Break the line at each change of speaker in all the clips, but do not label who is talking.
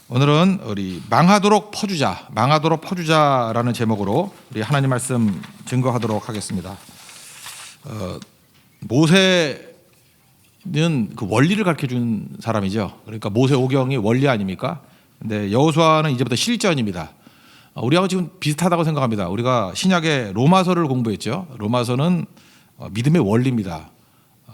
오늘은 우리 망하도록 퍼주자라는 제목으로 우리 하나님 말씀 증거하도록 하겠습니다. 모세는 그 원리를 가르쳐 준 사람이죠. 그러니까 모세오경이 원리 아닙니까? 근데 여호수아는 이제부터 실전입니다. 우리하고 지금 비슷하다고 생각합니다. 우리가 신약의 로마서를 공부했죠. 로마서는 믿음의 원리입니다.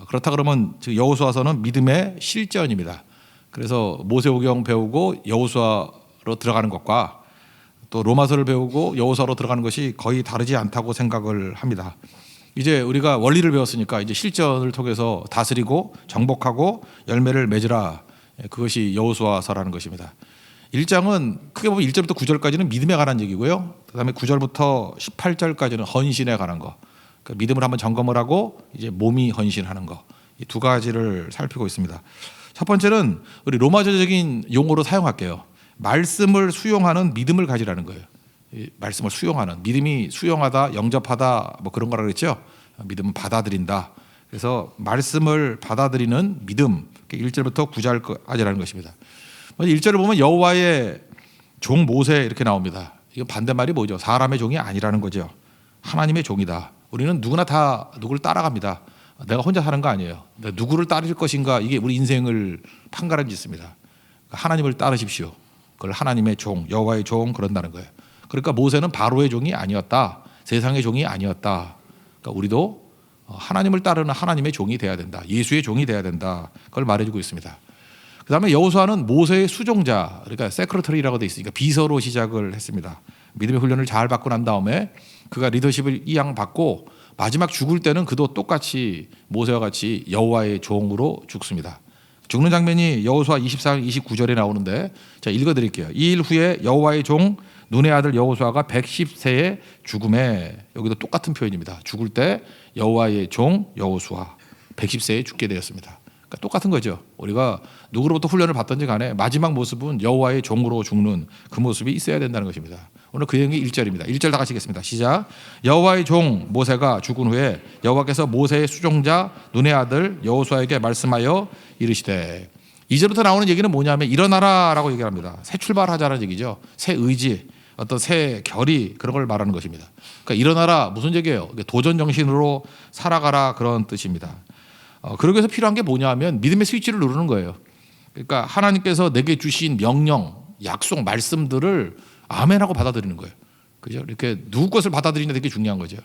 그렇다 그러면 여호수아서는 믿음의 실전입니다. 그래서 모세오경 배우고 여호수아로 들어가는 것과 또 로마서를 배우고 여호수아로 들어가는 것이 거의 다르지 않다고 생각을 합니다. 이제 우리가 원리를 배웠으니까 이제 실전을 통해서 다스리고 정복하고 열매를 맺으라. 그것이 여호수아서라는 것입니다. 1장은 크게 보면 1절부터 9절까지는 믿음에 관한 얘기고요. 그다음에 9절부터 18절까지는 헌신에 관한 거. 그러니까 믿음을 한번 점검을 하고 이제 몸이 헌신하는 거. 이 두 가지를 살피고 있습니다. 첫 번째는 우리 로마서적인 용어로 사용할게요. 말씀을 수용하는 믿음을 가지라는 거예요. 말씀을 수용하는, 믿음이 수용하다, 영접하다 뭐 그런 거라 그랬죠. 믿음은 받아들인다. 그래서 말씀을 받아들이는 믿음, 1절부터 9절까지라는 것입니다. 1절을 보면 여호와의 종 모세 이렇게 나옵니다. 이거 반대말이 뭐죠? 사람의 종이 아니라는 거죠. 하나님의 종이다. 우리는 누구나 다 누구를 따라갑니다. 내가 혼자 사는 거 아니에요. 내가 누구를 따를 것인가, 이게 우리 인생을 판가름 짓습니다. 하나님을 따르십시오. 그걸 하나님의 종, 여호와의 종 그런다는 거예요. 그러니까 모세는 바로의 종이 아니었다. 세상의 종이 아니었다. 그러니까 우리도 하나님을 따르는 하나님의 종이 돼야 된다. 예수의 종이 돼야 된다. 그걸 말해주고 있습니다. 그다음에 여호수아는 모세의 수종자, 그러니까 세크레터리라고 돼 있으니까 비서로 시작을 했습니다. 믿음의 훈련을 잘 받고 난 다음에 그가 리더십을 이양받고 마지막 죽을 때는 그도 똑같이 모세와 같이 여호와의 종으로 죽습니다. 죽는 장면이 여호수아 24장 29절에 나오는데 자 읽어드릴게요. 이 일 후에 여호와의 종 눈의 아들 여호수아가 110세에 죽음에, 여기도 똑같은 표현입니다. 죽을 때 여호와의 종 여호수아 110세에 죽게 되었습니다. 그러니까 똑같은 거죠. 우리가 누구로부터 훈련을 받든지 간에 마지막 모습은 여호와의 종으로 죽는 그 모습이 있어야 된다는 것입니다. 오늘 그 내용이 1절입니다. 1절 다 같이 읽겠습니다. 시작. 여호와의 종 모세가 죽은 후에 여호와께서 모세의 수종자 눈의 아들 여호수아에게 말씀하여 이르시되, 2절부터 나오는 얘기는 뭐냐면 일어나라라고 얘기합니다. 새 출발하자는 얘기죠. 새 의지, 어떤 새 결의, 그런 걸 말하는 것입니다. 그러니까 일어나라 무슨 얘기예요? 도전 정신으로 살아가라 그런 뜻입니다. 그러기 위해서 필요한 게 뭐냐면 믿음의 스위치를 누르는 거예요. 그러니까 하나님께서 내게 주신 명령, 약속, 말씀들을 아멘하고 받아들이는 거예요. 그죠? 이렇게 누구 것을 받아들이냐 되게 중요한 거죠.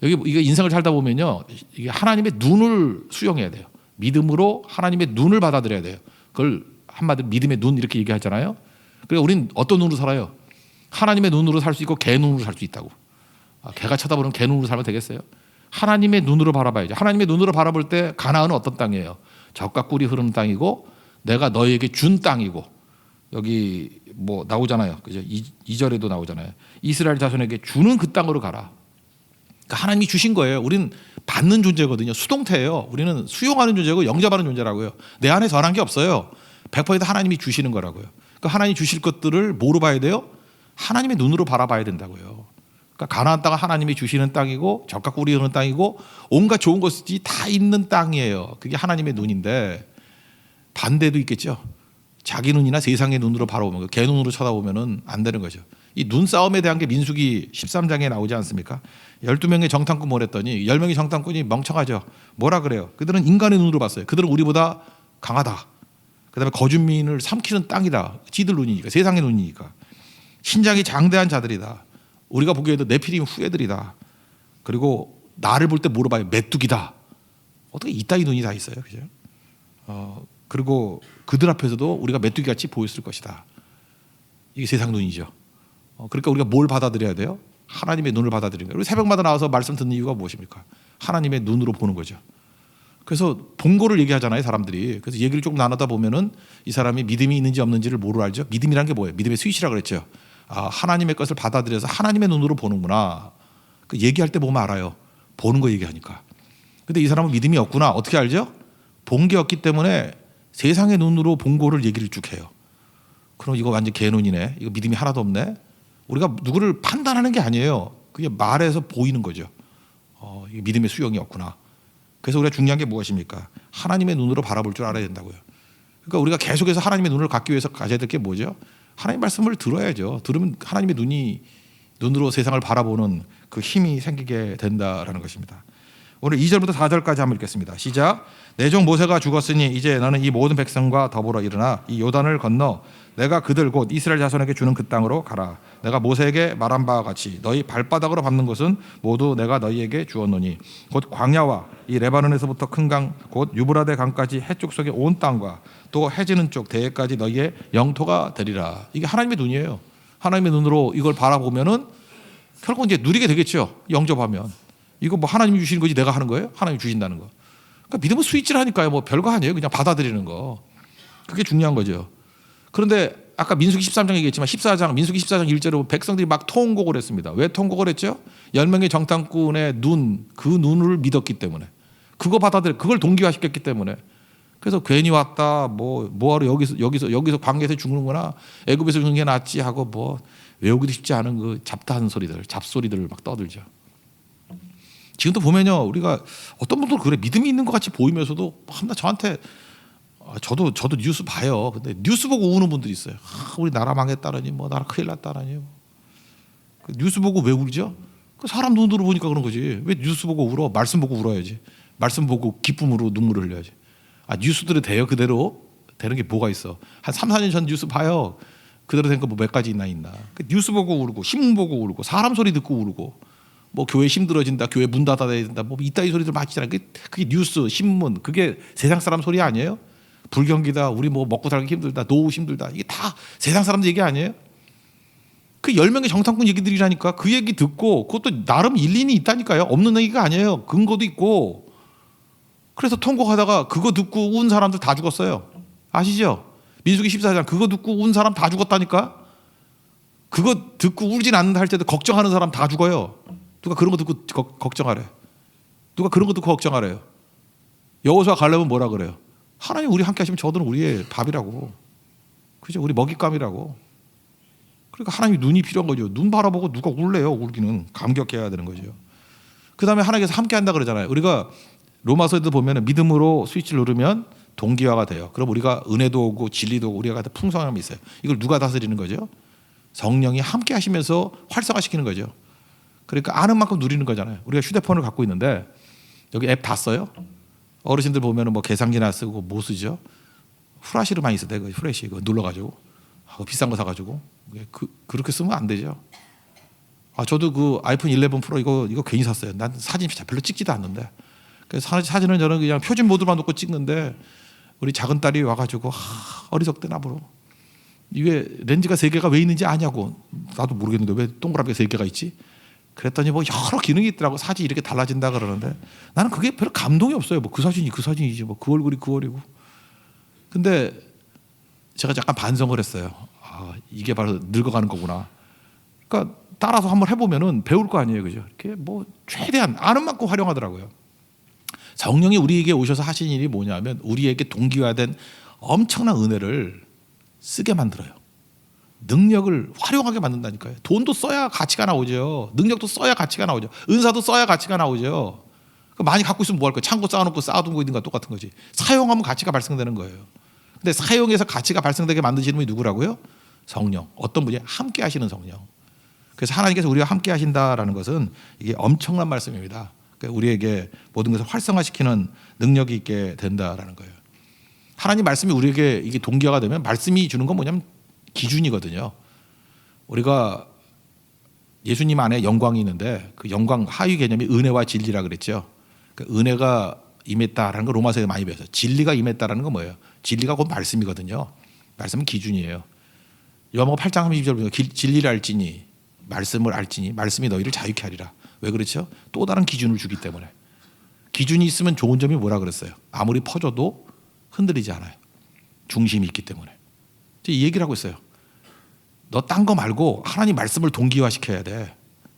여기 이게 인생을 살다 보면요, 이게 하나님의 눈을 수용해야 돼요. 믿음으로 하나님의 눈을 받아들여야 돼요. 그걸 한마디로 믿음의 눈 이렇게 얘기하잖아요. 그러니까 우린 어떤 눈으로 살아요? 하나님의 눈으로 살 수 있고 개 눈으로 살 수 있다고. 개가 쳐다보는 개 눈으로 살면 되겠어요? 하나님의 눈으로 바라봐야죠. 하나님의 눈으로 바라볼 때 가나안은 어떤 땅이에요? 젖과 꿀이 흐르는 땅이고 내가 너에게 준 땅이고, 여기 뭐 나오잖아요. 그죠? 2절에도 나오잖아요. 이스라엘 자손에게 주는 그 땅으로 가라. 그러니까 하나님이 주신 거예요. 우리는 받는 존재거든요. 수동태예요. 우리는 수용하는 존재고 영접하는 존재라고요. 내 안에 전한 게 없어요. 100% 하나님이 주시는 거라고요. 그러니까 하나님이 주실 것들을 뭐로 봐야 돼요? 하나님의 눈으로 바라봐야 된다고요. 그러니까 가나안 땅은 하나님이 주시는 땅이고 젖과 꿀이 흐르는 땅이고 온갖 좋은 것이 다 있는 땅이에요. 그게 하나님의 눈인데, 반대도 있겠죠. 자기 눈이나 세상의 눈으로 바라보면, 개 눈으로 쳐다보면 안 되는 거죠. 이 눈싸움에 대한 게 민수기 13장에 나오지 않습니까? 12명의 정탐꾼 모랬더니 10명의 정탐꾼이 멍청하죠. 뭐라 그래요? 그들은 인간의 눈으로 봤어요. 그들은 우리보다 강하다. 그다음에 거주민을 삼키는 땅이다. 지들 눈이니까, 세상의 눈이니까. 신장이 장대한 자들이다. 우리가 보기에도 네피림 후예들이다. 그리고 나를 볼 때 뭐로 봐요? 메뚜기다. 어떻게 이따위 눈이 다 있어요? 그죠? 그리고 그들 앞에서도 우리가 메뚜기같이 보였을 것이다. 이게 세상 눈이죠. 그러니까 우리가 뭘 받아들여야 돼요? 하나님의 눈을 받아들이는 거예요. 우리 새벽마다 나와서 말씀 듣는 이유가 무엇입니까? 하나님의 눈으로 보는 거죠. 그래서 본고를 얘기하잖아요, 사람들이. 그래서 얘기를 조금 나누다 보면은 이 사람이 믿음이 있는지 없는지를 뭐로 알죠? 믿음이란 게 뭐예요? 믿음의 스위치라고 그랬죠. 하나님의 것을 받아들여서 하나님의 눈으로 보는구나. 그 얘기할 때 보면 알아요. 보는 거 얘기하니까. 근데 이 사람은 믿음이 없구나. 어떻게 알죠? 본 게 없기 때문에 세상의 눈으로 본 거를 얘기를 쭉 해요. 그럼 이거 완전 개눈이네. 이거 믿음이 하나도 없네. 우리가 누구를 판단하는 게 아니에요. 그게 말에서 보이는 거죠. 이게 믿음의 수용이 없구나. 그래서 우리가 중요한 게 무엇입니까? 하나님의 눈으로 바라볼 줄 알아야 된다고요. 그러니까 우리가 계속해서 하나님의 눈을 갖기 위해서 가져야 될 게 뭐죠? 하나님 말씀을 들어야죠. 들으면 하나님의 눈으로 세상을 바라보는 그 힘이 생기게 된다라는 것입니다. 오늘 2절부터 4절까지 한번 읽겠습니다. 시작. 내 종 모세가 죽었으니 이제 너는 이 모든 백성과 더불어 일어나 이 요단을 건너 내가 그들 곧 이스라엘 자손에게 주는 그 땅으로 가라. 내가 모세에게 말한 바와 같이 너희 발바닥으로 밟는 것은 모두 내가 너희에게 주었노니 곧 광야와 이 레바논에서부터 큰 강 곧 유브라데 강까지 해쪽 속의 온 땅과 또 해지는 쪽 대해까지 너희의 영토가 되리라. 이게 하나님의 눈이에요. 하나님의 눈으로 이걸 바라보면은 결국 이제 누리게 되겠죠. 영접하면. 이거 뭐 하나님이 주시는 거지 내가 하는 거예요? 하나님이 주신다는 거. 그러니까 믿음은 스위치라니까요. 뭐 별거 아니에요. 그냥 받아들이는 거. 그게 중요한 거죠. 그런데 아까 민수기 13장 얘기했지만 14장 민수기 14장 1절로 백성들이 막 통곡을 했습니다. 왜 통곡을 했죠? 10명의 정탐꾼의 그 눈을 믿었기 때문에. 그거 그걸 동기화시켰기 때문에. 그래서 괜히 왔다. 뭐하러 여기서 광야에서 죽는구나. 애굽에서 죽는 게 낫지 하고 뭐 외우기도 쉽지 않은 그 잡소리들을 막 떠들죠. 지금도 보면요, 우리가 어떤 분들은 그래 믿음이 있는 것 같이 보이면서도 한번 저한테 저도 뉴스 봐요. 근데 뉴스 보고 우는 분들이 있어요. 우리 나라 망했다라니, 뭐 나라 큰일 났다라니. 그 뉴스 보고 왜 울죠? 그 사람 눈으로 보니까 그런 거지. 왜 뉴스 보고 울어? 말씀 보고 울어야지. 말씀 보고 기쁨으로 눈물을 흘려야지. 뉴스들이 돼요 그대로 되는 게 뭐가 있어? 한 3, 4년 전 뉴스 봐요. 그대로 된 거 뭐 몇 가지 있나. 그 뉴스 보고 울고 신문 보고 울고 사람 소리 듣고 울고. 뭐 교회 힘들어진다, 교회 문 닫아야 된다, 뭐 이따위 소리들 많이 있잖아요. 그게 뉴스, 신문, 그게 세상 사람 소리 아니에요? 불경기다, 우리 뭐 먹고 살기 힘들다, 노후 힘들다, 이게 다 세상 사람들 얘기 아니에요? 그 10명의 정탐꾼 얘기들이라니까. 그 얘기 듣고 그것도 나름 일리는 있다니까요. 없는 얘기가 아니에요. 근거도 있고. 그래서 통곡하다가 그거 듣고 운 사람들 다 죽었어요. 아시죠? 민수기 14장 그거 듣고 운 사람 다 죽었다니까. 그거 듣고 울진 않는다 할 때도 걱정하는 사람 다 죽어요. 누가 그런 거 듣고 걱정하래? 누가 그런 거 듣고 걱정하래요? 여호수아 갈렙은 뭐라 그래요? 하나님 우리 함께 하시면 저들은 우리의 밥이라고. 그죠? 우리 먹잇감이라고. 그러니까 하나님 눈이 필요한 거죠. 눈 바라보고 누가 울래요? 울기는 감격해야 되는 거죠. 그 다음에 하나님께서 함께 한다 그러잖아요. 우리가 로마서에도 보면 믿음으로 스위치를 누르면 동기화가 돼요. 그럼 우리가 은혜도 오고 진리도 오고 우리가 풍성함이 있어요. 이걸 누가 다스리는 거죠? 성령이 함께 하시면서 활성화시키는 거죠. 그러니까 아는 만큼 누리는 거잖아요. 우리가 휴대폰을 갖고 있는데 여기 앱 다 써요? 어르신들 보면 뭐 계산기나 쓰고 뭐 쓰죠? 후라시를 많이 쓰대. 그 후레시 그거 눌러가지고 비싼 거 사가지고 그렇게 쓰면 안 되죠. 저도 그 아이폰 11 프로 이거 괜히 샀어요. 난 사진 별로 찍지도 않는데. 그래서 사진은 저는 그냥 표준 모드만 놓고 찍는데 우리 작은 딸이 와가지고 어리석대 나보러. 이게 렌즈가 3개가 왜 있는지 아냐고. 나도 모르겠는데 왜 동그랗게 3개가 있지? 그랬더니 뭐 여러 기능이 있더라고. 사진이 이렇게 달라진다 그러는데 나는 그게 별로 감동이 없어요. 뭐 그 사진이 그 사진이지 뭐 그 얼굴이 그 얼굴이고. 근데 제가 약간 반성을 했어요. 이게 바로 늙어가는 거구나. 그러니까 따라서 한번 해보면은 배울 거 아니에요, 그죠? 이렇게 뭐 최대한 아는 만큼 활용하더라고요. 성령이 우리에게 오셔서 하신 일이 뭐냐면 우리에게 동기화된 엄청난 은혜를 쓰게 만들어요. 능력을 활용하게 만든다니까요. 돈도 써야 가치가 나오죠. 능력도 써야 가치가 나오죠. 은사도 써야 가치가 나오죠. 많이 갖고 있으면 뭐 할 거예요? 창고 쌓아놓고 쌓아두고 있는 거 똑같은 거지. 사용하면 가치가 발생되는 거예요. 근데 사용해서 가치가 발생되게 만드시는 분이 누구라고요? 성령. 어떤 분이 함께 하시는 성령. 그래서 하나님께서 우리와 함께 하신다라는 것은 이게 엄청난 말씀입니다. 그러니까 우리에게 모든 것을 활성화시키는 능력이 있게 된다라는 거예요. 하나님 말씀이 우리에게 이게 동기화가 되면 말씀이 주는 건 뭐냐면 기준이거든요. 우리가 예수님 안에 영광이 있는데 그 영광 하위 개념이 은혜와 진리라 그랬죠. 그 은혜가 임했다라는 거 로마서에 많이 배웠어요. 진리가 임했다라는 건 뭐예요? 진리가 곧 말씀이거든요. 말씀은 기준이에요. 요한복음 8장 30절 보면 진리를 알지니 말씀을 알지니 말씀이 너희를 자유케 하리라. 왜 그렇죠? 또 다른 기준을 주기 때문에. 기준이 있으면 좋은 점이 뭐라 그랬어요? 아무리 퍼져도 흔들리지 않아요. 중심이 있기 때문에. 이 얘기를 하고 있어요. 너 딴 거 말고 하나님 말씀을 동기화시켜야 돼.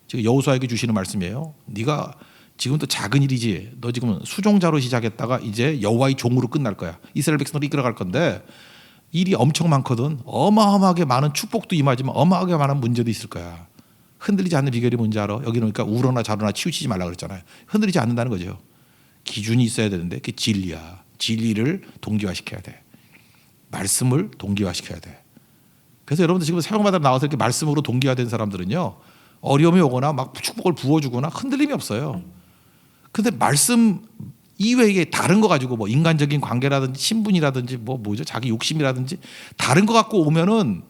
지금 여호수아에게 주시는 말씀이에요. 네가 지금도 작은 일이지. 너 지금 수종자로 시작했다가 이제 여호와의 종으로 끝날 거야. 이스라엘 백성을 이끌어갈 건데 일이 엄청 많거든. 어마어마하게 많은 축복도 임하지만 어마어마하게 많은 문제도 있을 거야. 흔들리지 않는 비결이 뭔지 알아? 여기는 그러니까 울거나 자거나 치우치지 말라 그랬잖아요. 흔들리지 않는다는 거죠. 기준이 있어야 되는데 그게 진리야. 진리를 동기화시켜야 돼. 말씀을 동기화시켜야 돼. 그래서 여러분들 지금 새벽마다 나와서 이렇게 말씀으로 동기화된 사람들은요, 어려움이 오거나 막 축복을 부어주거나 흔들림이 없어요. 근데 말씀 이외에 다른 거 가지고 뭐 인간적인 관계라든지 신분이라든지 뭐죠 자기 욕심이라든지 다른 거 갖고 오면은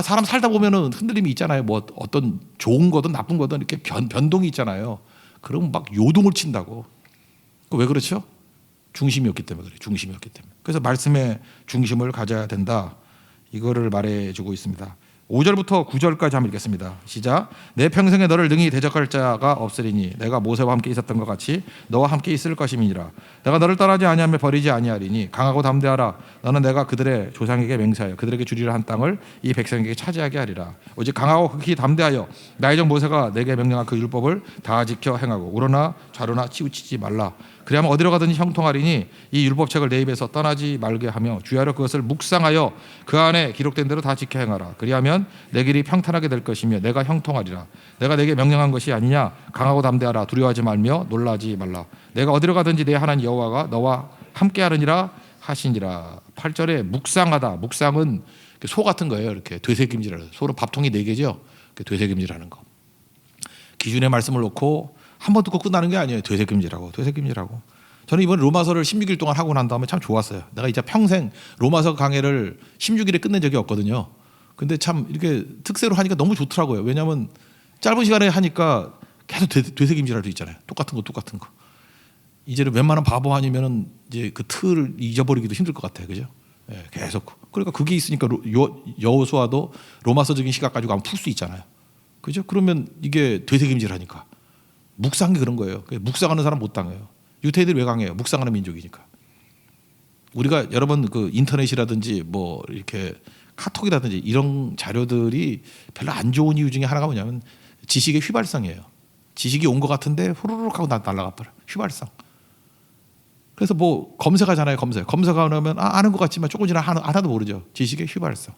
사람 살다 보면은 흔들림이 있잖아요. 뭐 어떤 좋은 거든 나쁜 거든 이렇게 변동이 있잖아요. 그럼 막 요동을 친다고. 왜 그렇죠? 중심이었기 때문에 그래. 중심이었기 때문에. 그래서 말씀의 중심을 가져야 된다. 이거를 말해주고 있습니다. 5절부터 9절까지 한번 읽겠습니다. 시작. 내 평생에 너를 능히 대적할 자가 없으리니 내가 모세와 함께 있었던 것 같이 너와 함께 있을 것임이니라. 내가 너를 떠나지 아니하며 버리지 아니하리니 강하고 담대하라. 너는 내가 그들의 조상에게 맹세하여 그들에게 주리라 한 땅을 이 백성에게 차지하게 하리라. 오직 강하고 극히 담대하여 나의 종 모세가 내게 명령한 그 율법을 다 지켜 행하고 우러나 좌로나 치우치지 말라. 그리하면 어디로 가든지 형통하리니 이 율법책을 내 입에서 떠나지 말게 하며 주야로 그것을 묵상하여 그 안에 기록된 대로 다 지켜 행하라. 그리하면 내 길이 평탄하게 될 것이며 내가 형통하리라. 내가 내게 명령한 것이 아니냐. 강하고 담대하라. 두려워하지 말며 놀라지 말라. 내가 어디로 가든지 내 하나님 여호와가 너와 함께하느니라 하시니라. 8절에 묵상하다. 묵상은 소 같은 거예요. 이렇게 되새김질하는. 소는 밥통이 4개죠. 되새김질하는 거. 기준의 말씀을 놓고 한 번 듣고 끝나는 게 아니에요. 되새김질하고. 저는 이번 로마서를 16일 동안 하고 난 다음에 참 좋았어요. 내가 이제 평생 로마서 강해를 16일에 끝낸 적이 없거든요. 근데 참 이렇게 특세로 하니까 너무 좋더라고요. 왜냐하면 짧은 시간에 하니까 계속 되새김질할 수 있잖아요. 똑같은 거. 이제는 웬만한 바보 아니면은 이제 그 틀을 잊어버리기도 힘들 것 같아요. 그죠? 예, 계속. 그러니까 그게 있으니까 여호수아도 로마서적인 시각 가지고 한번 풀 수 있잖아요. 그죠? 그러면 이게 되새김질하니까. 묵상이 그런 거예요. 묵상하는 사람 못 당해요. 유태인들이 왜 강해요? 묵상하는 민족이니까. 우리가 여러분 그 인터넷이라든지 뭐 이렇게 카톡이라든지 이런 자료들이 별로 안 좋은 이유 중에 하나가 뭐냐면 지식의 휘발성이에요. 지식이 온 것 같은데 후루룩 하고 날아가 버려. 휘발성. 그래서 뭐 검색하잖아요. 검색하면 아는 것 같지만 조금 지나 하나도 모르죠. 지식의 휘발성.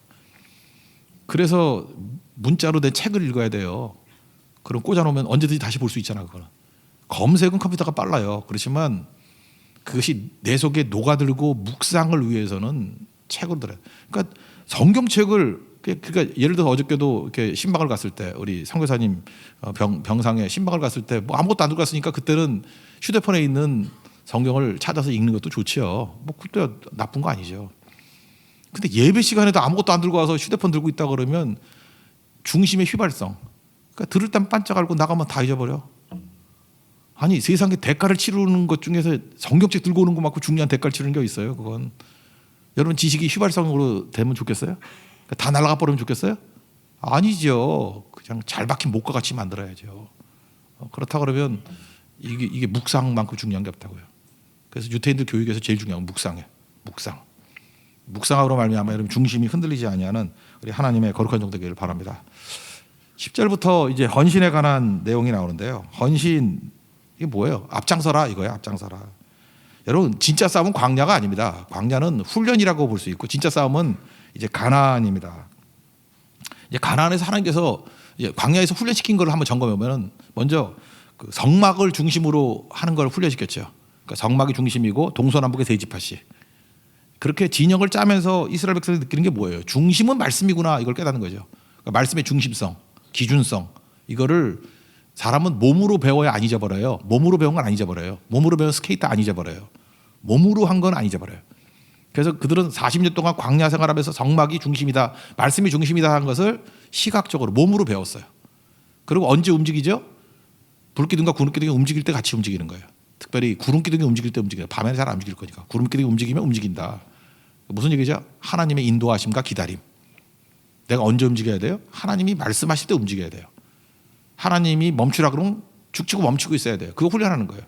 그래서 문자로 된 책을 읽어야 돼요. 그럼 꽂아놓으면 언제든지 다시 볼 수 있잖아. 그거는. 검색은 컴퓨터가 빨라요. 그렇지만 그것이 내 속에 녹아들고 묵상을 위해서는 책을 들어요. 그러니까 성경책을 그러니까 예를 들어 어저께도 이렇게 신방을 갔을 때 우리 선교사님 병상에 신방을 갔을 때 뭐 아무것도 안 들고 갔으니까 그때는 휴대폰에 있는 성경을 찾아서 읽는 것도 좋지요. 뭐 그때 나쁜 거 아니죠. 근데 예배 시간에도 아무것도 안 들고 와서 휴대폰 들고 있다 그러면 중심의 휘발성. 그러니까 들을 땐 반짝 알고 나가면 다 잊어버려. 아니 세상에 대가를 치르는 것 중에서 성경책 들고 오는 것만큼 중요한 대가를 치르는 게 있어요. 그건 여러분 지식이 휘발성으로 되면 좋겠어요? 다 날아가 버리면 좋겠어요? 아니죠. 그냥 잘 박힌 목과 같이 만들어야죠. 그렇다 그러면 이게 묵상만큼 중요한 게 없다고요. 그래서 유태인들 교육에서 제일 중요한 건 묵상이에요. 묵상으로 말미암아 여러분 중심이 흔들리지 아니하는 우리 하나님의 거룩한 종 되기를 바랍니다. 10절부터 이제 헌신에 관한 내용이 나오는데요. 헌신 이게 뭐예요? 앞장서라 이거예요. 앞장서라. 여러분 진짜 싸움은 광야가 아닙니다. 광야는 훈련이라고 볼 수 있고 진짜 싸움은 이제 가나안입니다. 이제 가나안에서 하나님께서 이제 광야에서 훈련시킨 걸 한번 점검해 보면은 먼저 그 성막을 중심으로 하는 걸 훈련시켰죠. 그러니까 성막이 중심이고 동서남북의 세 지파씩. 그렇게 진영을 짜면서 이스라엘 백성들이 느끼는 게 뭐예요? 중심은 말씀이구나 이걸 깨닫는 거죠. 그러니까 말씀의 중심성, 기준성 이거를 사람은 몸으로 배워야 안 잊어버려요. 몸으로 배운 건 안 잊어버려요. 몸으로 배운 스케이트 안 잊어버려요. 몸으로 한 건 안 잊어버려요. 그래서 그들은 40년 동안 광야 생활하면서 성막이 중심이다, 말씀이 중심이다 하는 것을 시각적으로 몸으로 배웠어요. 그리고 언제 움직이죠? 불기둥과 구름기둥이 움직일 때 같이 움직이는 거예요. 특별히 구름기둥이 움직일 때 움직여요. 밤에는 잘 안 움직일 거니까. 구름기둥이 움직이면 움직인다. 무슨 얘기죠? 하나님의 인도하심과 기다림. 내가 언제 움직여야 돼요? 하나님이 말씀하실 때 움직여야 돼요. 하나님이 멈추라 그러면 죽치고 멈추고 있어야 돼요. 그거 훈련하는 거예요.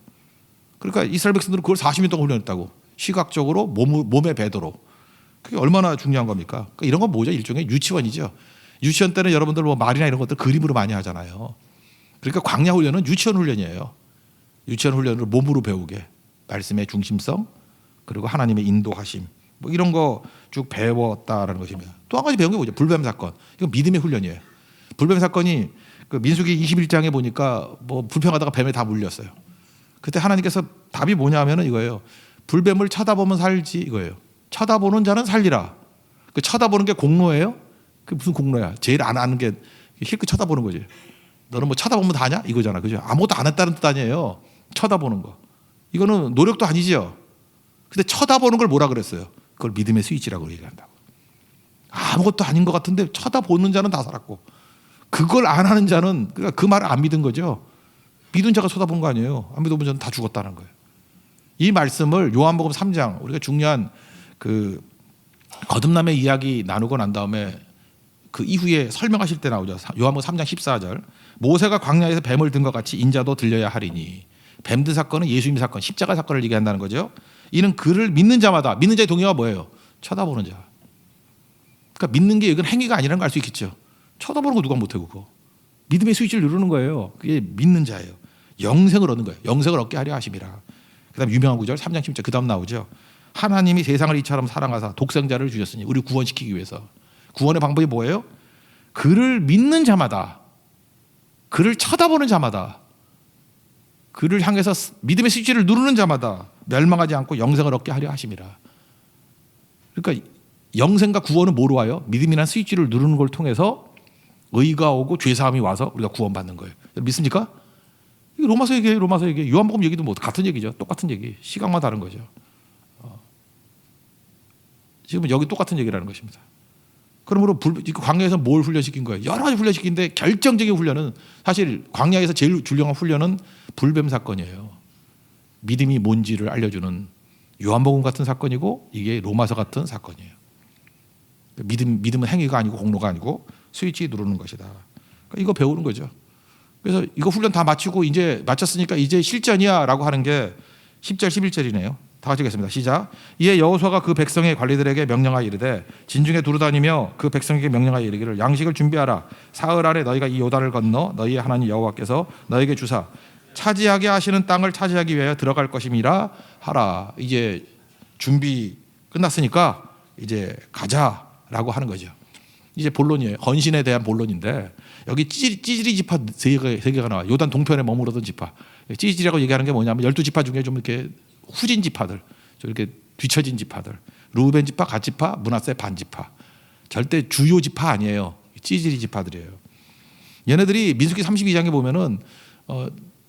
그러니까 이스라엘 백성들은 그걸 40년 동안 훈련했다고. 시각적으로 몸에 배도록. 그게 얼마나 중요한 겁니까? 그러니까 이런 건 뭐죠? 일종의 유치원이죠. 유치원 때는 여러분들 뭐 말이나 이런 것들 그림으로 많이 하잖아요. 그러니까 광야 훈련은 유치원 훈련이에요. 유치원 훈련을 몸으로 배우게. 말씀의 중심성 그리고 하나님의 인도하심 뭐 이런 거 쭉 배웠다라는 것입니다. 또 한 가지 배운 게 뭐죠? 불뱀 사건. 이건 믿음의 훈련이에요. 불뱀 사건이 그 민수기 21장에 보니까 뭐 불평하다가 뱀에 다 물렸어요. 그때 하나님께서 답이 뭐냐면은 이거예요. 불뱀을 쳐다보면 살지 이거예요. 쳐다보는 자는 살리라. 그 쳐다보는 게 공로예요? 그 무슨 공로야? 제일 안 하는 게 힐끗 쳐다보는 거지. 너는 뭐 쳐다보면 다 하냐? 이거잖아. 그죠? 아무것도 안 했다는 뜻 아니에요. 쳐다보는 거. 이거는 노력도 아니지요. 근데 쳐다보는 걸 뭐라 그랬어요? 그걸 믿음의 스위치라고 얘기한다고. 아무것도 아닌 것 같은데 쳐다보는 자는 다 살았고, 그걸 안 하는 자는, 그러니까 그 말을 안 믿은 거죠. 믿은 자가 쳐다본 거 아니에요. 안 믿어본 자는 다 죽었다는 거예요. 이 말씀을 요한복음 3장, 우리가 중요한 그 거듭남의 이야기 나누고 난 다음에 그 이후에 설명하실 때 나오죠. 요한복음 3장 14절. 모세가 광야에서 뱀을 든 것 같이 인자도 들려야 하리니. 뱀든 사건은 예수님 사건, 십자가 사건을 얘기한다는 거죠. 이는 그를 믿는 자마다, 믿는 자의 동의가 뭐예요? 쳐다보는 자. 그러니까 믿는 게 이건 행위가 아니라는 걸 알 수 있겠죠. 쳐다보는 거 누가 못해 그거. 믿음의 스위치를 누르는 거예요. 그게 믿는 자예요. 영생을 얻는 거예요. 영생을 얻게 하려 하심이라. 그다음 유명한 구절 3장 10절 그다음 나오죠. 하나님이 세상을 이처럼 사랑하사 독생자를 주셨으니 우리 구원시키기 위해서. 구원의 방법이 뭐예요? 그를 믿는 자마다, 그를 쳐다보는 자마다, 그를 향해서 믿음의 스위치를 누르는 자마다 멸망하지 않고 영생을 얻게 하려 하심이라. 그러니까 영생과 구원은 뭐로 와요? 믿음이란 스위치를 누르는 걸 통해서 의가 오고 죄사함이 와서 우리가 구원받는 거예요. 믿습니까? 이게 로마서 얘기예요. 로마서 얘기. 요한복음 얘기도 뭐 같은 얘기죠. 똑같은 얘기. 시각만 다른 거죠. 지금 여기 똑같은 얘기라는 것입니다. 그러므로 광야에서 뭘 훈련시킨 거예요? 여러 가지 훈련시킨데 결정적인 훈련은, 사실 광야에서 제일 중요한 훈련은 불뱀 사건이에요. 믿음이 뭔지를 알려주는 요한복음 같은 사건이고, 이게 로마서 같은 사건이에요. 믿음은 행위가 아니고 공로가 아니고 스위치 누르는 것이다. 그러니까 이거 배우는 거죠. 그래서 이거 훈련 다 마치고 이제 마쳤으니까 이제 실전이야라고 하는 게 10절 11절이네요. 다 같이 읽겠습니다. 시작. 이에 여호수아가 그 백성의 관리들에게 명령하여 이르되 진중에 두루다니며 그 백성에게 명령하여 이르기를 양식을 준비하라. 사흘 안에 너희가 이 요단을 건너 너희의 하나님 여호와께서 너희에게 주사 차지하게 하시는 땅을 차지하기 위하여 들어갈 것임이라 하라. 이제 준비 끝났으니까 이제 가자라고 하는 거죠. 이제 본론이에요. 헌신에 대한 본론인데, 여기 찌질이 지파 세 개가 나와요. 요단 동편에 머무르던 지파. 찌질이라고 얘기하는 게 뭐냐면 12지파 중에 좀 이렇게 후진 지파들, 좀 이렇게 뒤처진 지파들. 루벤 지파, 갓 지파, 므낫세 반 지파. 절대 주요 지파 아니에요. 찌질이 지파들이에요. 얘네들이 민수기 32장에 보면은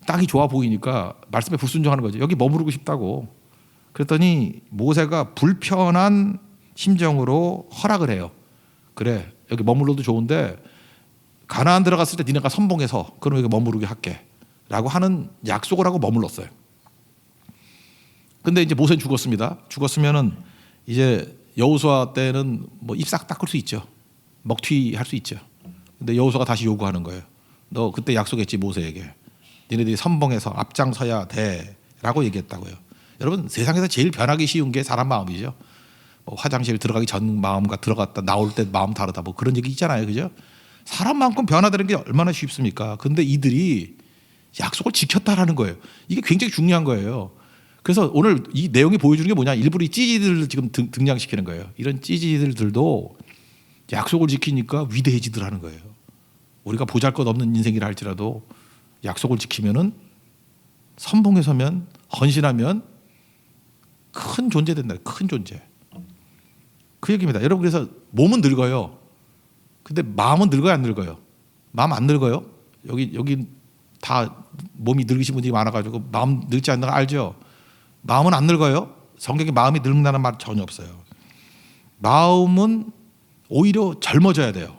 땅이 좋아 보이니까 말씀에 불순종하는 거죠. 여기 머무르고 싶다고. 그랬더니 모세가 불편한 심정으로 허락을 해요. 그래, 여기 머물러도 좋은데 가나안 들어갔을 때 니네가 선봉해서 그럼 여기 머무르게 할게 라고 하는 약속을 하고 머물렀어요. 근데 이제 모세는 죽었습니다. 죽었으면은 이제 여호수아 때는 뭐 입 싹 닦을 수 있죠. 먹튀할 수 있죠. 근데 여호수아가 다시 요구하는 거예요. 너 그때 약속했지 모세에게. 니네들이 선봉해서 앞장서야 돼라고 얘기했다고요. 여러분, 세상에서 제일 변하기 쉬운 게 사람 마음이죠. 뭐 화장실 들어가기 전 마음과 들어갔다 나올 때 마음 다르다, 뭐 그런 얘기 있잖아요. 그죠? 사람만큼 변화되는 게 얼마나 쉽습니까? 근데 이들이 약속을 지켰다라는 거예요. 이게 굉장히 중요한 거예요. 그래서 오늘 이 내용이 보여주는 게 뭐냐? 일부러 이 찌지들을 지금 등장시키는 거예요. 이런 찌지들도 약속을 지키니까 위대해지더라는 거예요. 우리가 보잘것없는 인생이라 할지라도 약속을 지키면은, 선봉에 서면, 헌신하면 큰 존재 된다. 큰 존재. 그 얘기입니다. 여러분, 그래서 몸은 늙어요. 근데 마음은 늙어요, 안 늙어요? 마음 안 늙어요? 여기 다 몸이 늙으신 분들이 많아가지고 마음 늙지 않는 거 알죠? 마음은 안 늙어요. 성경에 마음이 늙는다는 말 전혀 없어요. 마음은 오히려 젊어져야 돼요.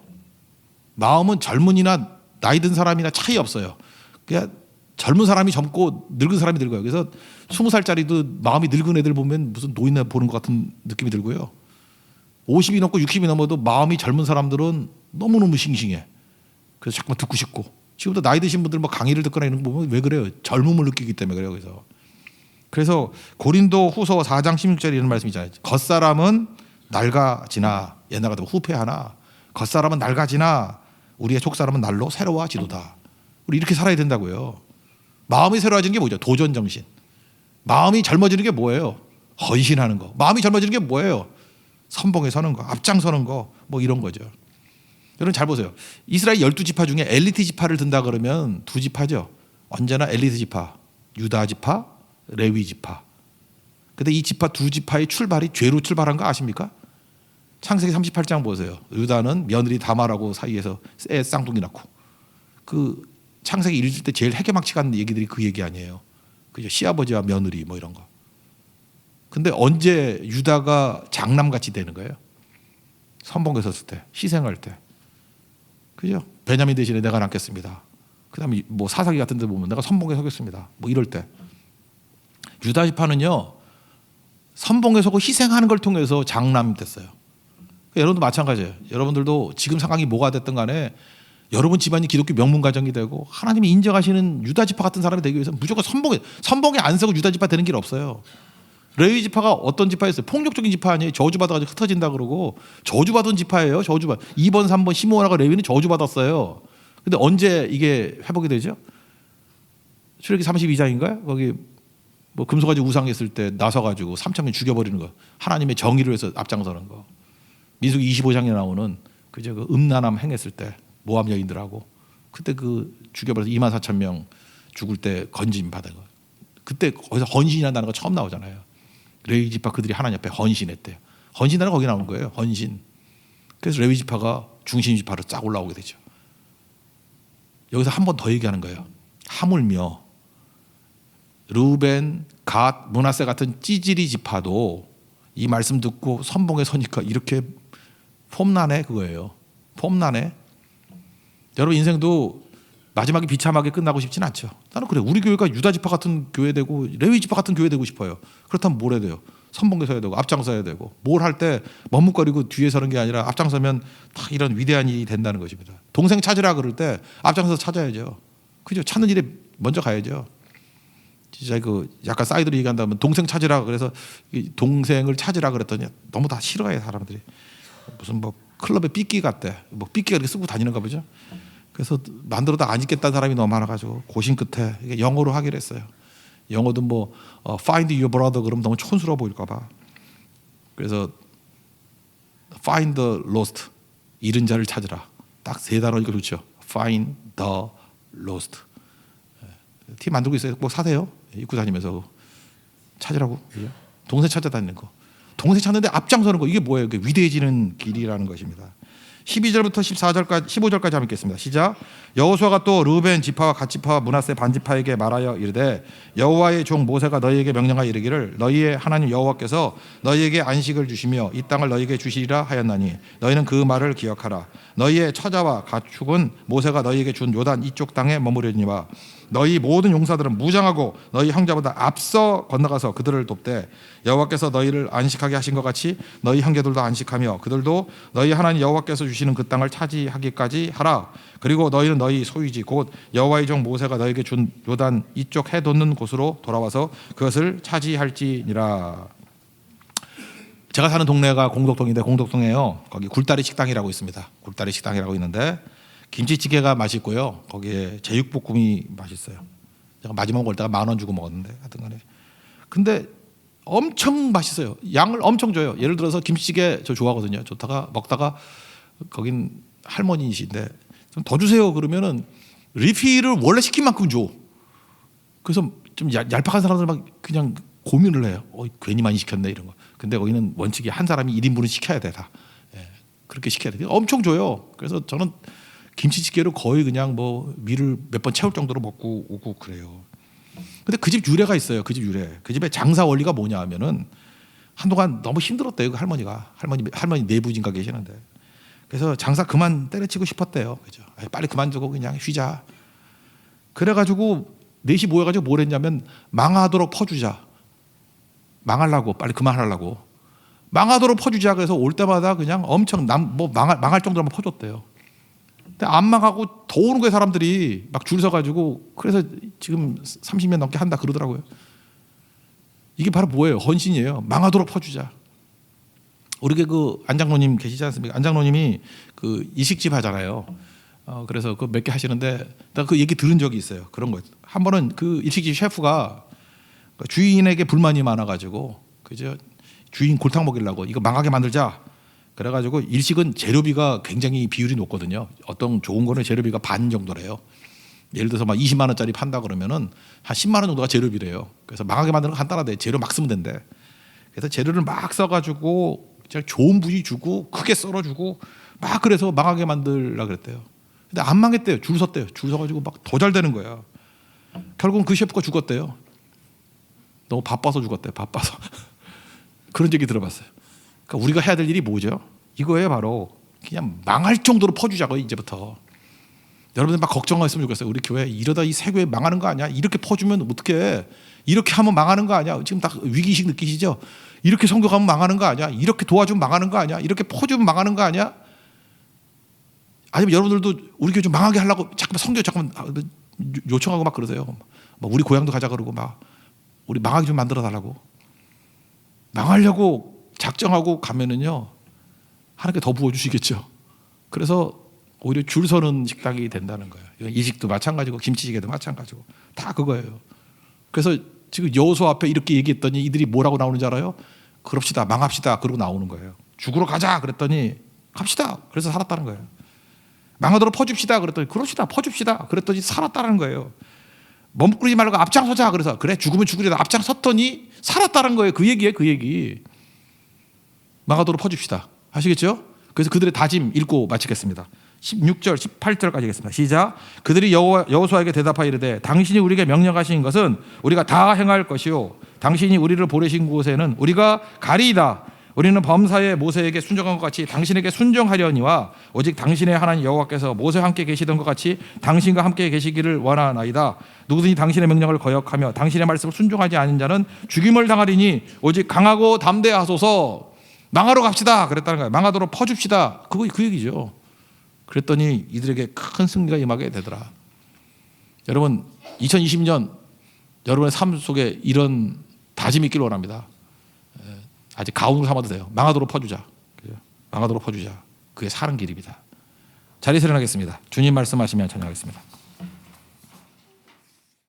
마음은 젊은이나 나이 든 사람이나 차이 없어요. 그냥 젊은 사람이 젊고 늙은 사람이 늙어요. 그래서 20살짜리도 마음이 늙은 애들 보면 무슨 노인네 보는 것 같은 느낌이 들고요. 50이 넘고 60이 넘어도 마음이 젊은 사람들은 너무너무 싱싱해. 그래서 자꾸만 듣고 싶고. 지금도 나이 드신 분들 뭐 강의를 듣거나 이런 거 보면 왜 그래요? 젊음을 느끼기 때문에 그래요. 그래서 고린도 후서 4장 16절에 이런 말씀이 있잖아요. 겉사람은 낡아지나, 옛날 같으면 후패하나, 겉사람은 낡아지나 우리의 속사람은 날로 새로워지도다. 우리 이렇게 살아야 된다고요. 마음이 새로워지는 게 뭐죠? 도전정신. 마음이 젊어지는 게 뭐예요? 헌신하는 거. 마음이 젊어지는 게 뭐예요? 선봉에 서는 거, 앞장서는 거, 뭐 이런 거죠. 여러분 잘 보세요. 이스라엘 12지파 중에 엘리트 지파를 든다 그러면 두 지파죠. 언제나 엘리트 지파, 유다 지파, 레위 지파. 근데 이 지파 두 지파의 출발이 죄로 출발한 거 아십니까? 창세기 38장 보세요. 유다는 며느리 다말하고 사이에서 애 쌍둥이 낳고, 그 창세기 읽을 때 제일 해괴망치 같은 얘기들이 그 얘기 아니에요. 그죠? 시아버지와 며느리 뭐 이런 거. 근데 언제 유다가 장남같이 되는 거예요? 선봉에 섰을 때, 희생할 때. 그죠? 베냐민 대신에 내가 낳겠습니다. 그다음에 뭐 사사기 같은 데 보면 내가 선봉에 서겠습니다. 뭐 이럴 때. 유다 지파는요, 선봉에 서고 희생하는 걸 통해서 장남이 됐어요. 여러분도 마찬가지예요. 여러분들도 지금 상황이 뭐가 됐든 간에 여러분 집안이 기독교 명문 가정이 되고 하나님이 인정하시는 유다 지파 같은 사람이 되기 위해서 무조건 선봉에 안 서고 유다 지파 되는 길 없어요. 레위 지파가 어떤 지파였어요? 폭력적인 지파 아니에요. 저주받아가지고 흩어진다 그러고 저주받은 지파예요. 저주받. 2번, 3번 시므온하고 레위는 저주받았어요. 근데 언제 이게 회복이 되죠? 출애굽기 32장인가요? 거기 뭐 금송아지 우상했을 때 나서가지고 3,000명 죽여버리는 거. 하나님의 정의를 위해서 앞장서는 거. 민수기 25장에 나오는 그저 그 음란함 행했을 때 모함 여인들하고 그때 그 죽여버려서 24,000명 죽을 때 건진 받은 거. 그때 거기서 헌신이라는 단어가 처음 나오잖아요. 레위 지파 그들이 하나님 앞에 헌신했대요. 헌신단은 거기 나오는 거예요. 헌신. 그래서 레위 지파가 중심 지파로 쫙 올라오게 되죠. 여기서 한 번 더 얘기하는 거예요. 하물며 루벤, 갓, 므낫세 같은 찌질이 지파도 이 말씀 듣고 선봉에 서니까 이렇게 폼나네 그거예요. 폼나네. 여러분 인생도 마지막에 비참하게 끝나고 싶진 않죠. 나는 그래. 우리 교회가 유다 지파 같은 교회 되고 레위 지파 같은 교회 되고 싶어요. 그렇다면 뭘 해야 돼요? 선봉에 서야 되고 앞장서야 되고 뭘 할 때 머뭇거리고 뒤에 서는 게 아니라 앞장서면 다 이런 위대한 일이 된다는 것입니다. 동생 찾으라 그럴 때 앞장서서 찾아야죠. 그죠? 찾는 일에 먼저 가야죠. 진짜 그 약간 사이드로 얘기한다면 동생 찾으라 그래서 동생을 찾으라 그랬더니 너무 다 싫어해 사람들이. 무슨 뭐 클럽에 삐끼 같대. 뭐 삐끼가 이렇게 쓰고 다니는가 보죠. 그래서 만들어도 안 읽겠다는 사람이 너무 많아가지고 고심 끝에 이게 영어로 하기로 했어요. 영어도 뭐 find your brother 그러면 너무 촌스러워 보일까봐. 그래서 find the lost 잃은 자를 찾으라. 딱 세 단어니까 좋죠. find the lost. 티 만들고 있어요. 뭐 사세요. 입고 다니면서 찾으라고. 동생 찾아다니는 거. 동생 찾는데 앞장서는 거. 이게 뭐예요? 위대해지는 길이라는 것입니다. 12절부터 14절까지 15절까지 한번 읽겠습니다. 시작. 여호수아가 또 르우벤 지파와 갓 지파와 므낫세 반 지파에게 말하여 이르되 여호와의 종 모세가 너희에게 명령하여 이르기를 너희의 하나님 여호와께서 너희에게 안식을 주시며 이 땅을 너희에게 주시리라 하였나니 너희는 그 말을 기억하라. 너희의 처자와 가축은 모세가 너희에게 준 요단 이쪽 땅에 머무르니와 너희 모든 용사들은 무장하고 너희 형제보다 앞서 건너가서 그들을 돕되 여호와께서 너희를 안식하게 하신 것 같이 너희 형제들도 안식하며 그들도 너희 하나님 여호와께서 주시는 그 땅을 차지하기까지 하라. 그리고 너희는 너희 소유지 곧 여호와의 종 모세가 너희에게 준 요단 이쪽 해 돋는 곳으로 돌아와서 그것을 차지할지니라. 제가 사는 동네가 공덕동인데 공덕동에요. 거기 굴다리 식당이라고 있습니다. 굴다리 식당이라고 있는데 김치찌개가 맛있고요. 거기에 제육볶음이 맛있어요. 제가 마지막 올 때가 10,000원 주고 먹었는데 하여튼간에. 근데 엄청 맛있어요. 양을 엄청 줘요. 예를 들어서 김치찌개 저 좋아하거든요. 좋다가 먹다가 거긴 할머니이신데 좀 더 주세요 그러면은 리필을 원래 시킨 만큼 줘. 그래서 좀 얄팍한 사람들 막 그냥 고민을 해요. 괜히 많이 시켰네 이런 거. 근데 거기는 원칙이 한 사람이 1인분은 시켜야 돼 다. 예, 그렇게 시켜야 돼. 엄청 줘요. 그래서 저는 김치찌개로 거의 그냥 뭐 위를 몇 번 채울 정도로 먹고 오고 그래요. 근데 그 집 유래가 있어요. 그 집 유래. 그 집의 장사 원리가 뭐냐 하면은 한동안 너무 힘들었대요. 그 할머니 내부진가 계시는데. 그래서 장사 그만 때려치고 싶었대요. 그죠? 빨리 그만두고 그냥 쉬자. 그래가지고 넷이 모여가지고 뭘 했냐면 망하도록 퍼주자. 망하려고 빨리 그만하려고 망하도록 퍼주자. 그래서 올 때마다 그냥 엄청 망할 정도로만 퍼줬대요. 근데 안 망하고 더 오는 거예요. 사람들이 막 줄 서가지고. 그래서 지금 30년 넘게 한다 그러더라고요. 이게 바로 뭐예요? 헌신이에요. 망하도록 퍼주자. 우리 그 안장로님 계시지 않습니까? 안장로님이 그 이식집 하잖아요. 그래서 그 몇 개 하시는데 나 그 얘기 들은 적이 있어요. 그런 거. 한 번은 그 일식집 셰프가 주인에게 불만이 많아가지고 그죠? 주인 골탕 먹이려고 이거 망하게 만들자. 그래가지고 일식은 재료비가 굉장히 비율이 높거든요. 어떤 좋은 거는 재료비가 반 정도래요. 예를 들어서 막 20만 원짜리 판다 그러면은 한 10만 원 정도가 재료비래요. 그래서 망하게 만드는 거 간단하대. 재료 막 쓰면 된대. 그래서 재료를 막 써가지고 진짜 좋은 부위 주고 크게 썰어주고 막 그래서 망하게 만들라 그랬대요. 근데 안 망했대요. 줄 섰대요. 줄 서가지고 막 더 잘 되는 거야. 결국은 그 셰프가 죽었대요. 너무 바빠서 죽었대요. 바빠서. 그런 얘기 들어봤어요. 그러니까 우리가 해야 될 일이 뭐죠? 이거예요. 바로 그냥 망할 정도로 퍼주자고 이제부터. 여러분들 막 걱정했으면 좋겠어요. 우리 교회 이러다 이 새 교회 망하는 거 아니야? 이렇게 퍼주면 어떡해? 이렇게 하면 망하는 거 아니야? 지금 딱 위기의식 느끼시죠? 이렇게 성교하면 망하는 거 아니야? 이렇게 도와주면 망하는 거 아니야? 이렇게 퍼주면 망하는 거 아니야? 아니면 여러분들도 우리 교회 좀 망하게 하려고 잠깐만 성교 잠깐만 요청하고 막 그러세요. 막 우리 고향도 가자 그러고 막 우리 망하게 좀 만들어 달라고. 망하려고 작정하고 가면은요 하나님께 더 부어주시겠죠. 그래서 오히려 줄 서는 식당이 된다는 거예요. 이식도 마찬가지고 김치찌개도 마찬가지고 다 그거예요. 그래서 지금 여호수아 앞에 이렇게 얘기했더니 이들이 뭐라고 나오는지 알아요? 그럽시다, 망합시다. 그러고 나오는 거예요. 죽으러 가자 그랬더니 갑시다. 그래서 살았다는 거예요. 망하도록 퍼줍시다 그랬더니 그럽시다, 퍼줍시다. 그랬더니 살았다는 거예요. 머뭇거리지 말고 앞장서자. 그래서 그래 죽으면 죽으리다 앞장섰더니 살았다는 거예요. 그 얘기예요. 그 얘기. 망하도록 퍼줍시다. 아시겠죠? 그래서 그들의 다짐 읽고 마치겠습니다. 16절 18절까지 하겠습니다. 시작. 그들이 여호수아에게 대답하여 이르되 당신이 우리에게 명령하신 것은 우리가 다 행할 것이요 당신이 우리를 보내신 곳에는 우리가 가리이다. 우리는 범사에 모세에게 순종한 것 같이 당신에게 순종하려니와 오직 당신의 하나님 여호와께서 모세와 함께 계시던 것 같이 당신과 함께 계시기를 원하나이다. 누구든지 당신의 명령을 거역하며 당신의 말씀을 순종하지 않은 자는 죽임을 당하리니 오직 강하고 담대하소서. 망하러 갑시다 그랬다는 거예요. 망하도록 퍼줍시다. 그 얘기죠. 그랬더니 이들에게 큰 승리가 임하게 되더라. 여러분 2020년 여러분의 삶 속에 이런 다짐이 있길 원합니다. 아직 가훈을 삼아도 돼요. 망하도록 퍼주자. 망하도록 퍼주자. 그게 사는 길입니다. 자리에 일어나겠습니다. 주님 말씀하시면 찬양하겠습니다.